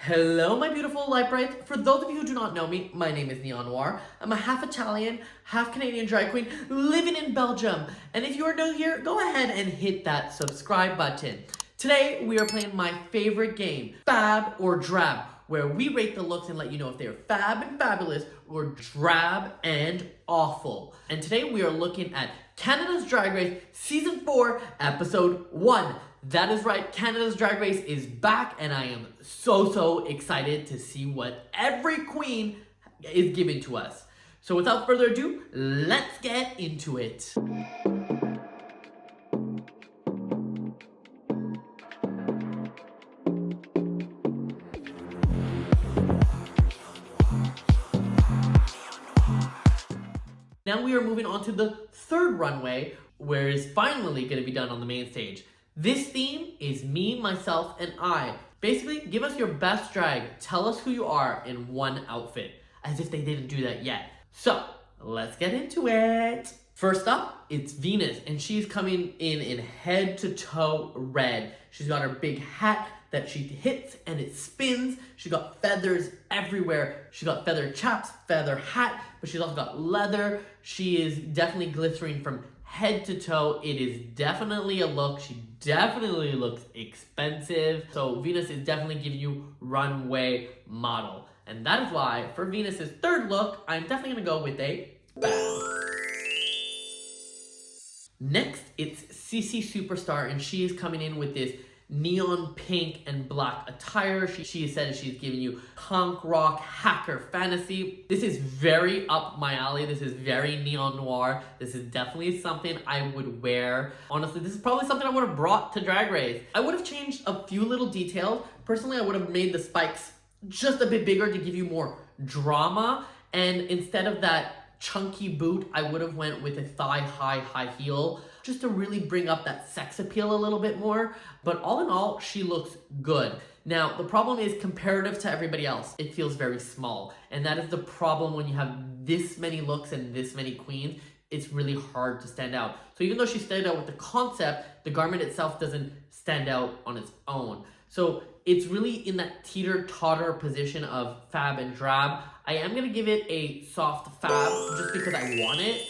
Hello, my beautiful light brights. For those of you who do not know me, my name is Neon Noire. I'm a half Italian, half Canadian drag queen living in Belgium. And if you are new here, go ahead and hit that subscribe button. Today, we are playing my favorite game, FAB or Drab, where we rate the looks and let you know if they are fab and fabulous or drab and awful. And today, we are looking at Canada's Drag Race Season 4, Episode 1. That is right, Canada's Drag Race is back, and I am so excited to see what every queen is giving to us. So without further ado, let's get into it. Now we are moving on to the third runway, where it's finally going to be done on the main stage. This theme is me, myself, and I. Basically, give us your best drag. Tell us who you are in one outfit. As if they didn't do that yet. So, let's get into it. First up, it's Venus, and she's coming in head to toe red. She's got her big hat that she hits and it spins. She got feathers everywhere. She got feather chaps, feather hat, but she's also got leather. She is definitely glittering from head to toe. It is definitely a look. She definitely looks expensive. So Venus is definitely giving you runway model. And that is why for Venus's third look, I'm definitely gonna go with a FAB. Next, it's Sisi Superstar, and she is coming in with this neon pink and black attire. She said she's giving you punk rock hacker fantasy. This is very up my alley. This is very neon noir. This is definitely something I would wear. Honestly, this is probably something I would have brought to Drag Race. I would have changed a few little details. Personally, I would have made the spikes just a bit bigger to give you more drama. And instead of that chunky boot, I would have went with a thigh-high high heel, just to really bring up that sex appeal a little bit more. But all in all, she looks good. Now, the problem is comparative to everybody else, it feels very small. And that is the problem when you have this many looks and this many queens. It's really hard to stand out. So even though she stood out with the concept, the garment itself doesn't stand out on its own. So it's really in that teeter-totter position of fab and drab. I am gonna give it a soft fab just because I want it.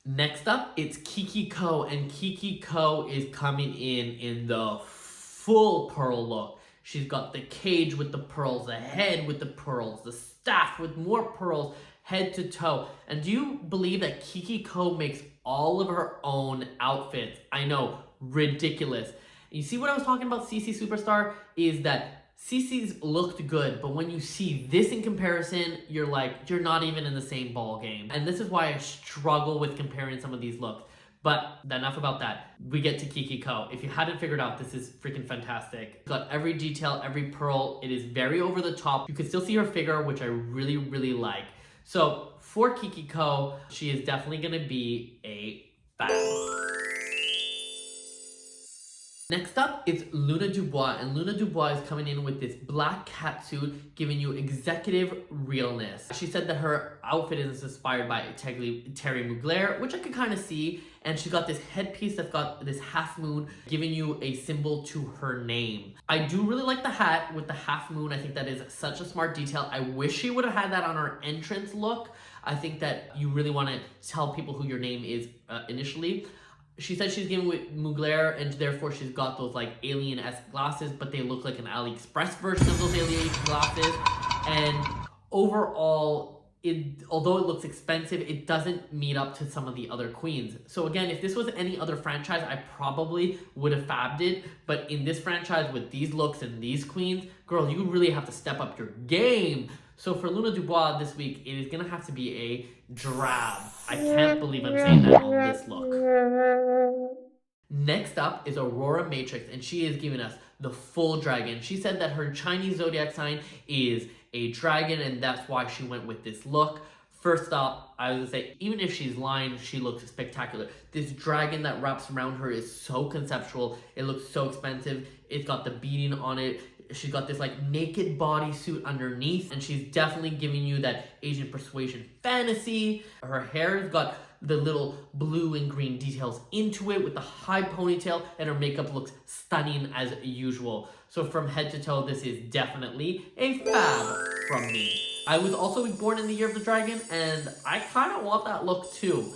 Next up, it's Kiki Coe, and Kiki Coe is coming in the full pearl look. She's got the cage with the pearls, the head with the pearls, the staff with more pearls, head to toe. And do you believe that Kiki Coe makes all of her own outfits? I know, ridiculous. And you see what I was talking about Sisi Superstar is that Sisi's looked good, but when you see this in comparison, you're like, you're not even in the same ball game. And this is why I struggle with comparing some of these looks. But enough about that. We get to Kiki Coe. If you hadn't figured out, this is freaking fantastic. Got every detail, every pearl. It is very over the top. You can still see her figure, which I really like. So for Kiki Coe, she is definitely gonna be a FAB. Next up, it's Luna Dubois, and Luna Dubois is coming in with this black catsuit, giving you executive realness. She said that her outfit is inspired by Terry Mugler, which I could kind of see, and she got this headpiece that's got this half moon, giving you a symbol to her name. I do really like the hat with the half moon. I think that is such a smart detail. I wish she would have had that on her entrance look. I think that you really want to tell people who your name is initially. She said she's giving with Mugler, and therefore she's got those like alien-esque glasses, but they look like an AliExpress version of those alien glasses. And overall, although it looks expensive, it doesn't meet up to some of the other queens. So again, if this was any other franchise, I probably would have fabbed it. But in this franchise with these looks and these queens, girl, you really have to step up your game. So for Luna Dubois this week, it is going to have to be a drab. I can't believe I'm saying that on this look. Next up is Aurora Matrix, and she is giving us the full dragon. She said that her Chinese zodiac sign is a dragon, and that's why she went with this look. First up, I was going to say, even if she's lying, she looks spectacular. This dragon that wraps around her is so conceptual. It looks so expensive. It's got the beading on it. She's got this like naked bodysuit underneath, and she's definitely giving you that Asian persuasion fantasy. Her hair has got the little blue and green details into it with the high ponytail, and her makeup looks stunning as usual. So from head to toe, this is definitely a fab from me. I was also born in the year of the dragon, and I kind of want that look too.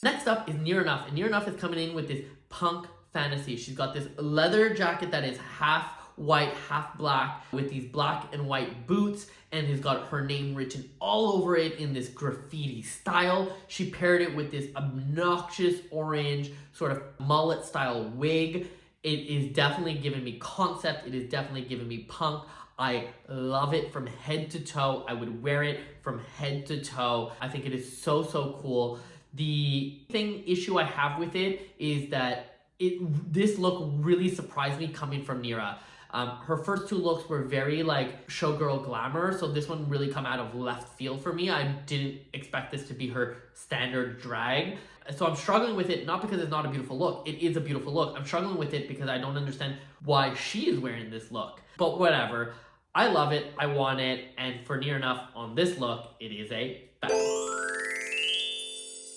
Next up is Nearah Nuff, and Nearah Nuff is coming in with this punk fantasy. She's got this leather jacket that is half white, half black, with these black and white boots, and has got her name written all over it in this graffiti style. She paired it with this obnoxious orange sort of mullet style wig. It is definitely giving me concept. It is definitely giving me punk. I love it from head to toe. I would wear it from head to toe. I think it is so, so cool. The issue I have with it is that this look really surprised me coming from Nearah. Her first two looks were very like showgirl glamour, so this one really come out of left field for me. I didn't expect this to be her standard drag. So I'm struggling with it, not because it's not a beautiful look. It is a beautiful look. I'm struggling with it because I don't understand why she is wearing this look. But whatever. I love it. I want it. And for Nearah Nuff on this look, it is a fab.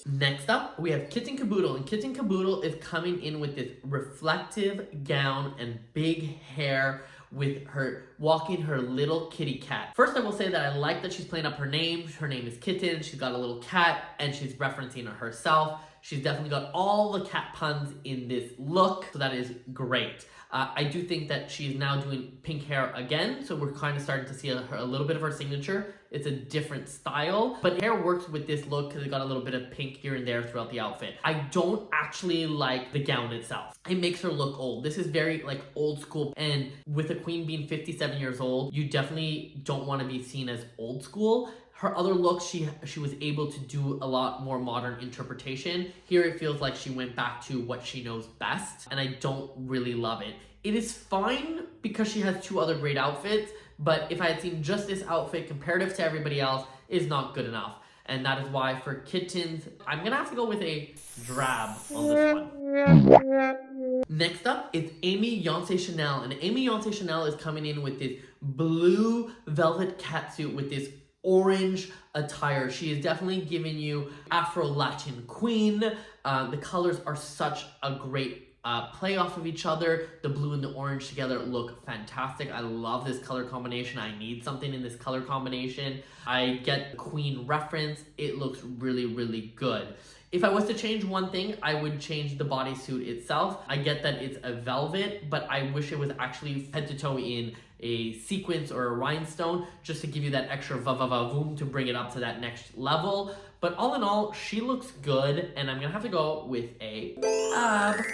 Next up, we have Kitten Kaboodle, and Kitten Kaboodle is coming in with this reflective gown and big hair with her walking her little kitty cat. First, I will say that I like that she's playing up her name. Her name is Kitten. She's got a little cat, and she's referencing herself. She's definitely got all the cat puns in this look, so that is great. I do think that she's now doing pink hair again, so we're kind of starting to see a little bit of her signature. It's a different style, but hair works with this look because it got a little bit of pink here and there throughout the outfit. I don't actually like the gown itself. It makes her look old. This is very like old school, and with the queen being 57 years old, you definitely don't want to be seen as old school. Her other looks, she was able to do a lot more modern interpretation. Here it feels like she went back to what she knows best, and I don't really love it. It is fine because she has two other great outfits, but if I had seen just this outfit comparative to everybody else, is not good enough. And that is why for kittens, I'm gonna have to go with a drab on this one. Next up, it's Aimee Yonce Shennel, and Aimee Yonce Shennel is coming in with this blue velvet catsuit with this orange attire. She is definitely giving you Afro-Latin queen. The colors are such a great play off of each other. The blue and the orange together look fantastic. I love this color combination. I need something in this color combination. I get the queen reference. It looks really, really good. If I was to change one thing, I would change the bodysuit itself. I get that it's a velvet, but I wish it was actually head to toe in a sequence or a rhinestone, just to give you that extra va-va-va-voom to bring it up to that next level. But all in all, she looks good, and I'm gonna have to go with a fab.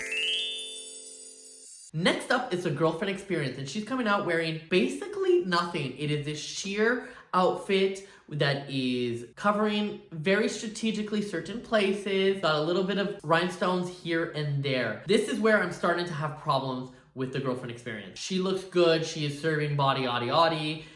Next up is the girlfriend experience, and she's coming out wearing basically nothing. It is this sheer outfit that is covering very strategically certain places, got a little bit of rhinestones here and there. This is where I'm starting to have problems with the girlfriend experience. She looks good, she is serving body,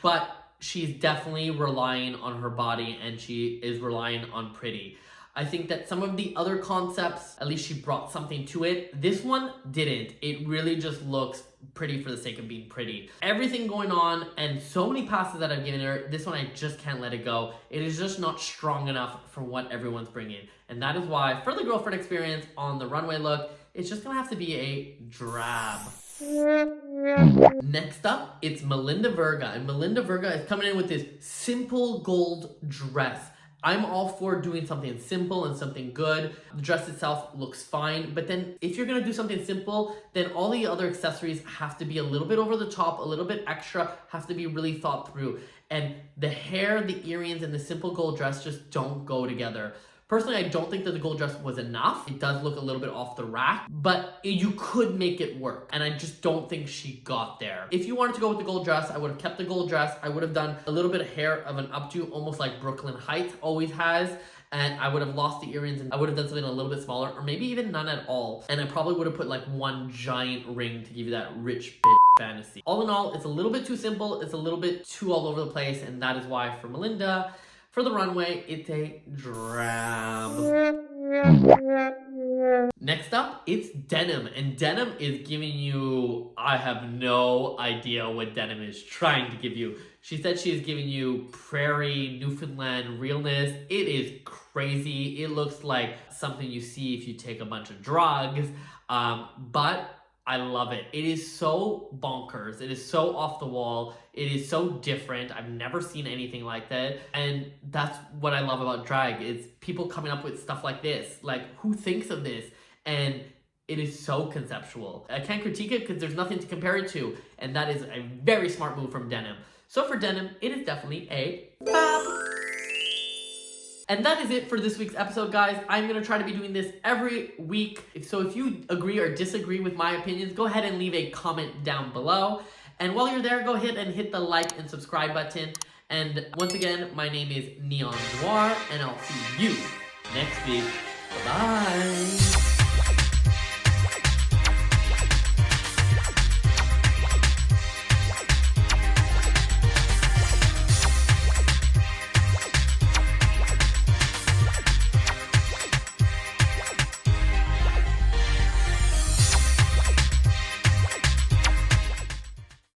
but she's definitely relying on her body, and she is relying on pretty. I think that some of the other concepts, at least she brought something to it. This one didn't. It really just looks pretty for the sake of being pretty. Everything going on and so many passes that I've given her, this one I just can't let it go. It is just not strong enough for what everyone's bringing. And that is why for the girlfriend experience on the runway look, it's just gonna have to be a drab. Next up, it's Melinda Verga, and Melinda Verga is coming in with this simple gold dress. I'm all for doing something simple and something good. The dress itself looks fine, but then if you're gonna do something simple, then all the other accessories have to be a little bit over the top, a little bit extra, have to be really thought through. And the hair, the earrings, and the simple gold dress just don't go together. Personally, I don't think that the gold dress was enough. It does look a little bit off the rack, but you could make it work. And I just don't think she got there. If you wanted to go with the gold dress, I would have kept the gold dress. I would have done a little bit of hair of an updo, almost like Brooklyn Heights always has. And I would have lost the earrings, and I would have done something a little bit smaller, or maybe even none at all. And I probably would have put like one giant ring to give you that rich bitch fantasy. All in all, it's a little bit too simple. It's a little bit too all over the place. And that is why for Melinda, for the runway, it's a drab. Next up, it's Denim. And Denim is giving you, I have no idea what Denim is trying to give you. She said she is giving you prairie, Newfoundland realness. It is crazy. It looks like something you see if you take a bunch of drugs. But I love it. It is so bonkers. It is so off the wall. It is so different. I've never seen anything like that. And that's what I love about drag. It's people coming up with stuff like this. Like, who thinks of this? And it is so conceptual. I can't critique it because there's nothing to compare it to. And that is a very smart move from Denim. So for Denim, it is definitely a FAB. And that is it for this week's episode, guys. I'm going to try to be doing this every week. So if you agree or disagree with my opinions, go ahead and leave a comment down below. And while you're there, go ahead and hit the like and subscribe button. And once again, my name is Neon Noire, and I'll see you next week. Bye-bye.